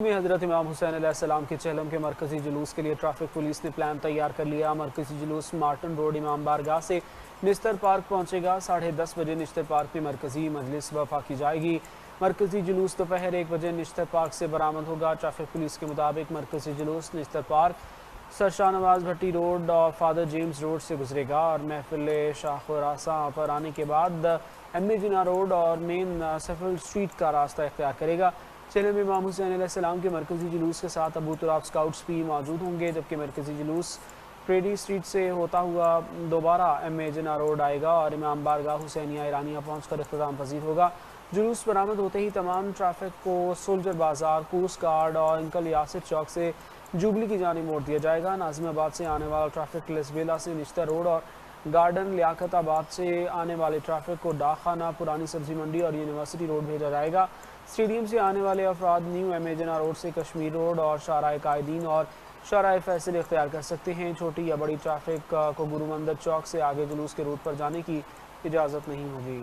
में हज़रत इमाम हुसैन अलैहिस्सलाम के चहलम के मरकज़ी जुलूस के लिए ट्रैफिक पुलिस ने प्लान तैयार कर लिया। मरकज़ी जुलूस मार्टन रोड इमाम बारगाह से निस्तर पार्क पहुंचेगा। 10:30 बजे निस्तर पार्क में मरकज़ी मजलिस बर्पा की जाएगी। मरकज़ी जुलूस दोपहर 1 बजे निस्तर पार्क से बरामद होगा। ट्रैफिक पुलिस के मुताबिक मरकज़ी जुलूस निस्तर पार्क, सर शाहनवाज भट्टी रोड और फादर जेम्स रोड से गुजरेगा और महफिल शाहरासा पर आने के बाद MA जिन्ना रोड और मेन सफल स्ट्रीट का रास्ता इख्तियार करेगा। चहलम में इमाम हुसैन अलैहिस्सलाम के मरकज़ी जुलूस के साथ अबू तुराब स्काउट्स भी मौजूद होंगे, जबकि मरकज़ी जुलूस प्रेडी स्ट्रीट से होता हुआ दोबारा MA जिन्ना रोड आएगा और इमाम बारगाह हुसैनिया ईरानिया पहुँचकर इख्तिताम पजीर होगा। जुलूस बरामद होते ही तमाम ट्रैफिक को सोल्जर बाजार, कोस्ट गार्ड और अंकल यासिर चौक से जुबली की जानिब मोड़ दिया जाएगा। नाज़िमाबाद से आने वाला ट्रैफिक लसबेला से निश्तर रोड और गार्डन लियाकताबाद से आने वाले ट्रैफिक को डाक खाना, पुरानी सब्जी मंडी और यूनिवर्सिटी रोड भेजा जाएगा। स्टेडियम से आने वाले अफराद न्यू MA जिन्ना रोड से कश्मीर रोड और शाहराह कायदीन और शाहराह फैसल इख्तियार कर सकते हैं। छोटी या बड़ी ट्रैफिक को गुरु मंदिर चौक से आगे जुलूस के रूट पर जाने की इजाज़त नहीं होगी।